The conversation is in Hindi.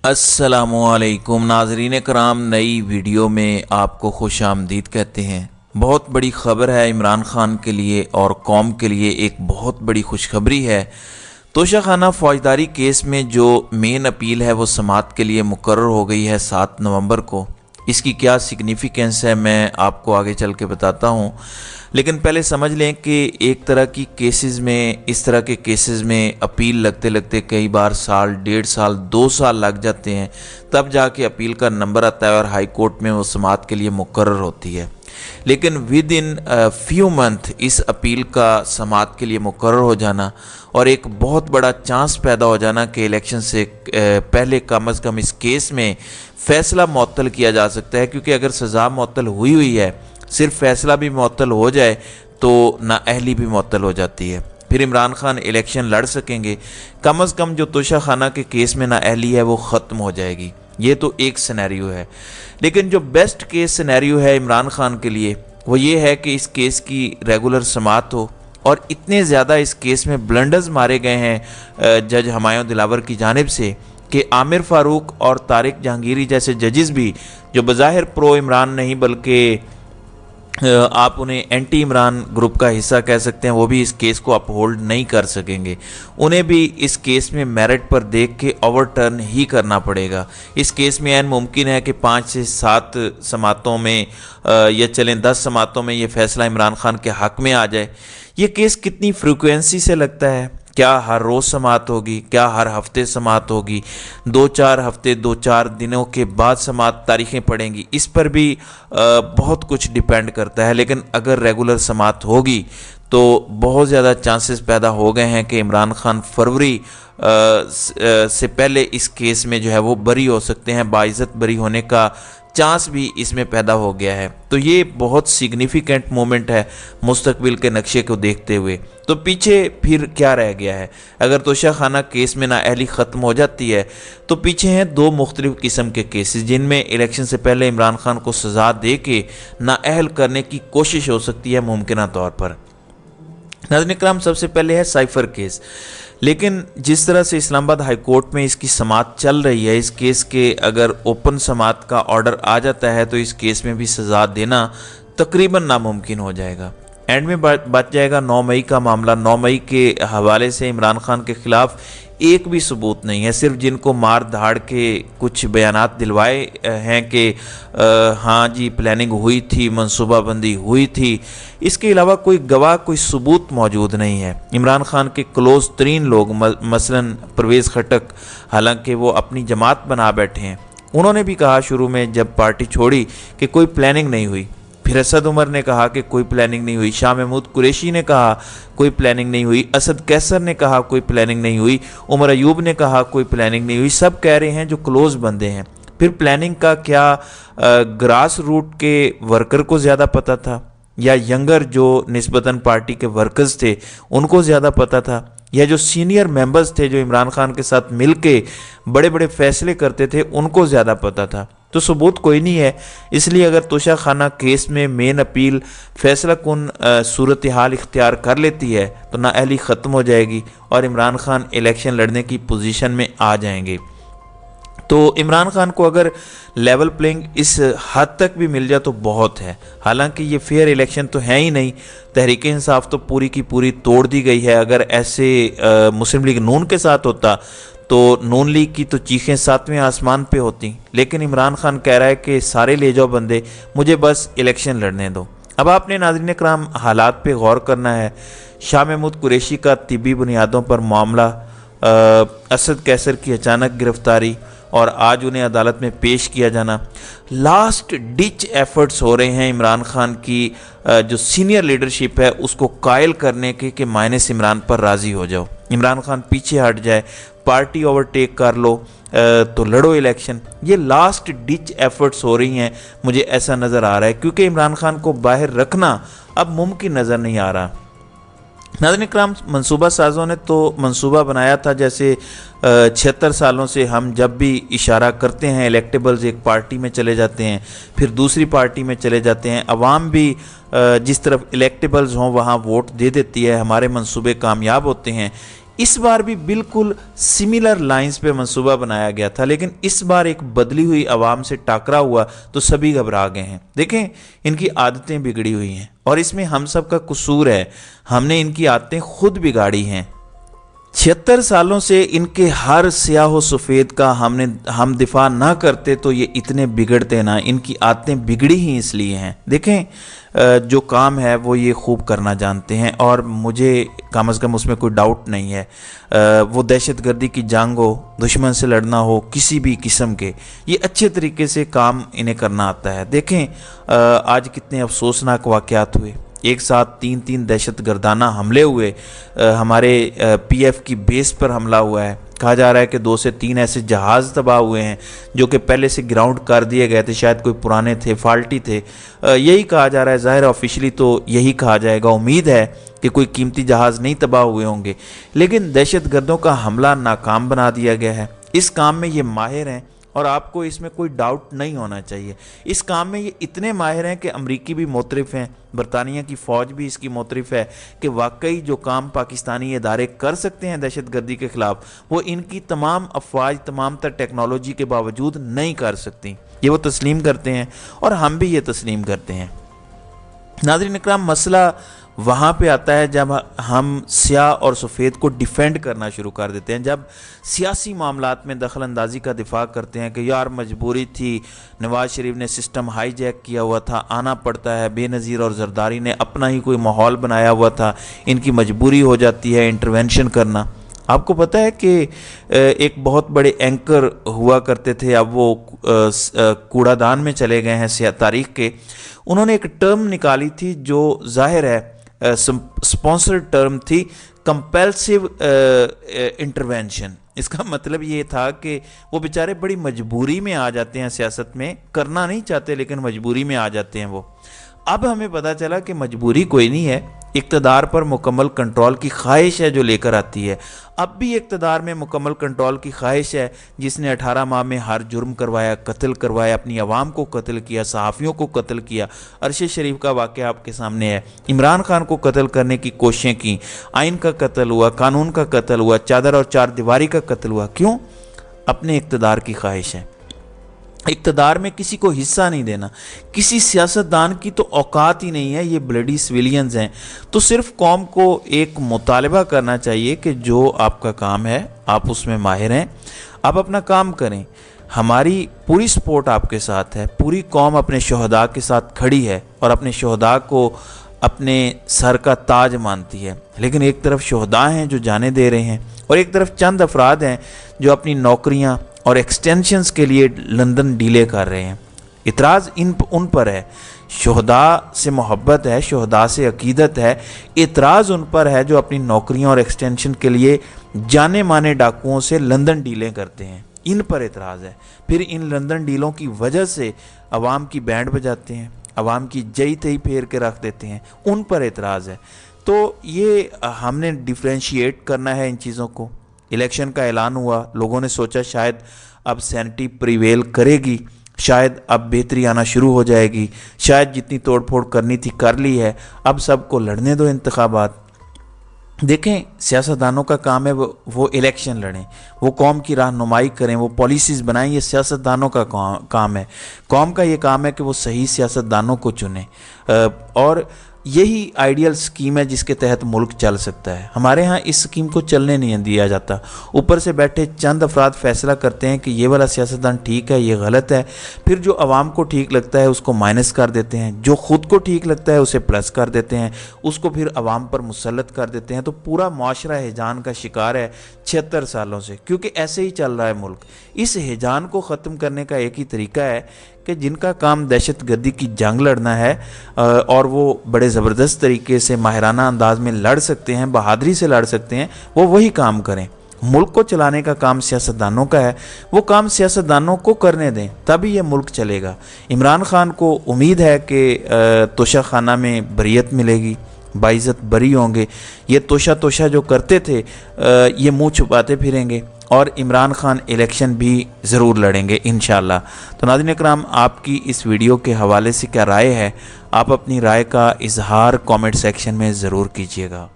अस्सलामुअलैकुम नाज़रीन कराम, नई वीडियो में आपको खुश आमदीद कहते हैं। बहुत बड़ी ख़बर है इमरान ख़ान के लिए और कौम के लिए एक बहुत बड़ी खुशखबरी है। तोशाखाना फ़ौजदारी केस में जो मेन अपील है वो समाअत के लिए मुकर्रर हो गई है 7 नवंबर को। इसकी क्या सिग्निफिकेंस है मैं आपको आगे चल के बताता हूँ, लेकिन पहले समझ लें कि एक तरह की केसेस में, इस तरह के केसेस में अपील लगते लगते कई बार साल, 1.5 साल, 2 साल लग जाते हैं, तब जाके अपील का नंबर आता है और हाई कोर्ट में वो समाअत के लिए मुकर्रर होती है। लेकिन विद इन फ्यू मंथ इस अपील का समाअत के लिए मुकर्रर हो जाना और एक बहुत बड़ा चांस पैदा हो जाना कि इलेक्शन से पहले कम अज़ कम इस केस में फ़ैसला मुअत्तल किया जा सकता है, क्योंकि अगर सज़ा मुअत्तल हुई है, सिर्फ फैसला भी मुअत्तल हो जाए तो नाअहली भी मुअत्तल हो जाती है। फिर इमरान खान इलेक्शन लड़ सकेंगे, कम अज़ कम जो तोशाखाना के केस में नाअहली है वो ख़त्म हो जाएगी। ये तो एक सिनेरियो है, लेकिन जो बेस्ट केस सिनेरियो है इमरान खान के लिए वो ये है कि इस केस की रेगुलर समाअत हो। और इतने ज़्यादा इस केस में ब्लंडर्स मारे गए हैं जज हमायूं दिलावर की जानिब से कि आमिर फ़ारूक और तारिक जहांगीरी जैसे जजेस भी, जो बज़ाहिर प्रो इमरान नहीं बल्कि आप उन्हें एंटी इमरान ग्रुप का हिस्सा कह सकते हैं, वो भी इस केस को अपहोल्ड नहीं कर सकेंगे। उन्हें भी इस केस में मेरिट पर देख के ओवरटर्न ही करना पड़ेगा। इस केस में ऐन मुमकिन है कि 5 से 7 समाअतों में या चलें 10 समाअतों में ये फैसला इमरान खान के हक़ में आ जाए। ये केस कितनी फ्रीक्वेंसी से लगता है, क्या हर रोज़ समाअत होगी, क्या हर हफ्ते समाअत होगी, 2-4 हफ्ते 2-4 दिनों के बाद समाअत तारीखें पड़ेंगी, इस पर भी बहुत कुछ डिपेंड करता है। लेकिन अगर रेगुलर समाअत होगी तो बहुत ज़्यादा चांसेस पैदा हो गए हैं कि इमरान खान फरवरी से पहले इस केस में जो है वो बरी हो सकते हैं, बाइज़्ज़त बरी होने का चांस भी इसमें पैदा हो गया है। तो ये बहुत सिग्निफिकेंट मोमेंट है मुस्तकबिल के नक्शे को देखते हुए। तो पीछे फिर क्या रह गया है? अगर तोशाखाना केस में नाअहली ख़त्म हो जाती है तो पीछे हैं 2 मुख्तलिफ किस्म के केसेस जिनमें इलेक्शन से पहले इमरान खान को सज़ा दे के नाअहल करने की कोशिश हो सकती है मुमकिना तौर पर। नाज़रीन इकराम, सबसे पहले है साइफ़र केस। लेकिन जिस तरह से इस्लामाबाद हाई कोर्ट में इसकी समाअत चल रही है, इस केस के अगर ओपन समाअत का ऑर्डर आ जाता है तो इस केस में भी सज़ा देना तकरीबन नामुमकिन हो जाएगा। एंड में बच जाएगा 9 मई का मामला। 9 मई के हवाले से इमरान खान के ख़िलाफ़ एक भी सबूत नहीं है, सिर्फ जिनको मार धाड़ के कुछ बयानात दिलवाए हैं कि हाँ जी प्लानिंग हुई थी, मनसूबाबंदी हुई थी, इसके अलावा कोई गवाह, कोई सबूत मौजूद नहीं है। इमरान खान के क्लोज तरीन लोग मसलन परवेज़ खटक, हालांकि वो अपनी जमात बना बैठे हैं, उन्होंने भी कहा शुरू में जब पार्टी छोड़ी कि कोई प्लानिंग नहीं हुई। फिर असद उमर ने कहा कि कोई प्लानिंग नहीं हुई, शाह महमूद कुरैशी ने कहा कोई प्लानिंग नहीं हुई, असद कैसर ने कहा कोई प्लानिंग नहीं हुई, उमर अयूब ने कहा कोई प्लानिंग नहीं हुई। सब कह रहे हैं जो क्लोज बंदे हैं। फिर प्लानिंग का क्या ग्रास रूट के वर्कर को ज़्यादा पता था या यंगर जो निस्बतन पार्टी के वर्कर्स थे उनको ज़्यादा पता था, या जो सीनियर मेंबर्स थे जो इमरान खान के साथ मिलके बड़े बड़े फैसले करते थे उनको ज़्यादा पता था? तो सबूत कोई नहीं है। इसलिए अगर तोशाखाना केस में मेन अपील फैसला कुन सूरत हाल इख्तियार कर लेती है तो नाअहली ख़त्म हो जाएगी और इमरान खान इलेक्शन लड़ने की पोजीशन में आ जाएंगे। तो इमरान खान को अगर लेवल प्लेइंग इस हद तक भी मिल जाए तो बहुत है। हालांकि ये फेयर इलेक्शन तो है ही नहीं, तहरीक इंसाफ तो पूरी की पूरी तोड़ दी गई है। अगर ऐसे मुस्लिम लीग नून के साथ होता तो नून लीग की तो चीखें 7वें आसमान पे होती। लेकिन इमरान खान कह रहा है कि सारे ले जाओ बंदे, मुझे बस इलेक्शन लड़ने दो। अब आपने नाज़रीन कराम हालात पे गौर करना है। शाह महमूद कुरैशी का तिब्बी बुनियादों पर मामला, असद कैसर की अचानक गिरफ्तारी और आज उन्हें अदालत में पेश किया जाना, लास्ट डिच एफर्ट्स हो रहे हैं इमरान खान की जो सीनियर लीडरशिप है उसको कायल करने के कि माइनस इमरान पर राज़ी हो जाओ, इमरान खान पीछे हट जाए, पार्टी ओवरटेक कर लो तो लड़ो इलेक्शन। ये लास्ट डिच एफर्ट्स हो रही हैं, मुझे ऐसा नज़र आ रहा है, क्योंकि इमरान खान को बाहर रखना अब मुमकिन नज़र नहीं आ रहा। नाज़रीन कराम, मंसूबा साज़ों ने तो मंसूबा बनाया था जैसे 76 सालों से हम जब भी इशारा करते हैं इलेक्टेबल्स एक पार्टी में चले जाते हैं, फिर दूसरी पार्टी में चले जाते हैं, अवाम भी जिस तरफ इलेक्टेबल्स हों वहाँ वोट दे देती है, हमारे मंसूबे कामयाब होते हैं। इस बार भी बिल्कुल सिमिलर लाइंस पे मंसूबा बनाया गया था, लेकिन इस बार एक बदली हुई आवाम से टाकरा हुआ तो सभी घबरा गए हैं। देखें, इनकी आदतें बिगड़ी हुई हैं और इसमें हम सब का कसूर है, हमने इनकी आदतें खुद बिगाड़ी हैं। 76 सालों से इनके हर स्याह सफ़ेद का हम दिफा ना करते तो ये इतने बिगड़ते ना। इनकी आदतें बिगड़ी ही इसलिए हैं। देखें, जो काम है वो ये खूब करना जानते हैं और मुझे कम अज़ कम उसमें कोई डाउट नहीं है। वो दहशतगर्दी की जंग हो, दुश्मन से लड़ना हो, किसी भी किस्म के, ये अच्छे तरीके से काम इन्हें करना आता है। देखें, आज कितने अफसोसनाक वाक़यात हुए। एक साथ 3 दहशतगर्दाना हमले हुए। हमारे पीएफ की बेस पर हमला हुआ है। कहा जा रहा है कि 2 से 3 ऐसे जहाज़ तबाह हुए हैं जो कि पहले से ग्राउंड कर दिए गए थे, शायद कोई पुराने थे, फाल्टी थे। यही कहा जा रहा है, ज़ाहिर ऑफिशियली तो यही कहा जाएगा। उम्मीद है कि कोई कीमती जहाज़ नहीं तबाह हुए होंगे, लेकिन दहशतगर्दों का हमला नाकाम बना दिया गया है। इस काम में ये माहिर हैं और आपको इसमें कोई डाउट नहीं होना चाहिए। इस काम में ये इतने माहिर हैं कि अमरीकी भी मोतरफ़ हैं, बरतानिया की फ़ौज भी इसकी मोतरफ़ है कि वाकई जो काम पाकिस्तानी इदारे कर सकते हैं दहशतगर्दी के ख़िलाफ़, वो इनकी तमाम अफवाज, तमाम तर टेक्नोलॉजी के बावजूद नहीं कर सकती। ये वो तस्लीम करते हैं और हम भी ये तस्लीम करते हैं। नाज़रीन इकराम, मसला वहाँ पे आता है जब हम स्याह और सफ़ेद को डिफेंड करना शुरू कर देते हैं, जब सियासी मामलात में दखल अंदाजी का दिफा करते हैं कि यार मजबूरी थी, नवाज शरीफ ने सिस्टम हाईजैक किया हुआ था, आना पड़ता है, बेनज़ीर और जरदारी ने अपना ही कोई माहौल बनाया हुआ था, इनकी मजबूरी हो जाती है इंटरवेंशन करना। आपको पता है कि एक बहुत बड़े एंकर हुआ करते थे, अब वो कूड़ादान में चले गए हैं तारीख के। उन्होंने एक टर्म निकाली थी जो ज़ाहिर है स्पॉन्सर्ड टर्म थी, कंपल्सिव इंटरवेंशन। इसका मतलब ये था कि वो बेचारे बड़ी मजबूरी में आ जाते हैं, सियासत में करना नहीं चाहते लेकिन मजबूरी में आ जाते हैं वो। अब हमें पता चला कि मजबूरी कोई नहीं है, इक़्तिदार पर मुकम्मल कंट्रोल की ख्वाहिश है जो लेकर आती है। अब भी इक़्तिदार में मुकम्मल कंट्रोल की ख्वाहिश है, जिसने 18 माह में हर जुर्म करवाया, कत्ल करवाया, अपनी आवाम को कत्ल किया, सहाफ़ियों को कत्ल किया। अरशद शरीफ का वाक़या आपके सामने है। इमरान खान को कत्ल करने की कोशिशें की, आइन का कत्ल हुआ, कानून का कत्ल हुआ, चादर और चार दीवारी का कत्ल हुआ। क्यों? अपने इक़्तिदार की ख्वाहिश है। इक़्तिदार में किसी को हिस्सा नहीं देना, किसी सियासतदान की तो औकात ही नहीं है, ये ब्लडी सिविलियंस हैं। तो सिर्फ कौम को एक मुतालबा करना चाहिए कि जो आपका काम है आप उसमें माहिर हैं, आप अपना काम करें। हमारी पूरी सपोर्ट आपके साथ है, पूरी कौम अपने शहदा के साथ खड़ी है और अपने शहदा को अपने सर का ताज मानती है। लेकिन एक तरफ शहदा हैं जो जाने दे रहे हैं और एक तरफ चंद अफराद हैं जो अपनी नौकरियां और एक्सटेंशंस के लिए लंदन डीले कर रहे हैं। इतराज़ उन पर है, शहदा से मोहब्बत है, शहदा से अकीदत है। इतराज़ उन पर है जो अपनी नौकरियां और एक्सटेंशन के लिए जाने माने डाकुओं से लंदन डीलें करते हैं, इन पर इतराज़ है। फिर इन लंदन डीलों की वजह से अवाम की बैंड बजाते हैं, अवाम की जई तई फेर के रख देते हैं, उन पर इतराज़ है। तो ये हमने डिफ्रेंशिएट करना है इन चीज़ों को। इलेक्शन का ऐलान हुआ, लोगों ने सोचा शायद अब सैनिटी प्रिवेल करेगी, शायद अब बेहतरी आना शुरू हो जाएगी, शायद जितनी तोड़फोड़ करनी थी कर ली है, अब सबको लड़ने दो इंतखाबात। देखें, सियासतदानों का काम है वो इलेक्शन लड़ें, वो कौम की रहनुमाई करें, वो पॉलिसीज़ बनाएं। ये सियासतदानों का काम है। कौम का ये काम है कि वो सही सियासतदानों को चुने और यही आइडियल स्कीम है जिसके तहत मुल्क चल सकता है। हमारे यहाँ इस स्कीम को चलने नहीं दिया जाता। ऊपर से बैठे चंद अफराद फैसला करते हैं कि ये वाला सियासतदान ठीक है, ये गलत है। फिर जो आवाम को ठीक लगता है उसको माइनस कर देते हैं, जो ख़ुद को ठीक लगता है उसे प्लस कर देते हैं, उसको फिर आवाम पर मुसल्लत कर देते हैं। तो पूरा माशरा हिजान का शिकार है 76 सालों से, क्योंकि ऐसे ही चल रहा है मुल्क। इस हिजान को ख़त्म करने का एक ही तरीका है कि जिनका काम दहशतगर्दी की जंग लड़ना है और वो बड़े ज़बरदस्त तरीके से माहिराना अंदाज में लड़ सकते हैं, बहादुरी से लड़ सकते हैं, वो वही काम करें। मुल्क को चलाने का काम सियासतदानों का है, वो काम सियासतदानों को करने दें, तभी ये मुल्क चलेगा। इमरान खान को उम्मीद है कि तोशा खाना में बरियत मिलेगी, बाइज़्ज़त बरी होंगे। ये तोशा जो करते थे ये मुंह छुपाते फिरेंगे और इमरान खान इलेक्शन भी ज़रूर लड़ेंगे इंशाअल्लाह। तो नाज़रीन इकराम, आपकी इस वीडियो के हवाले से क्या राय है? आप अपनी राय का इजहार कमेंट सेक्शन में ज़रूर कीजिएगा।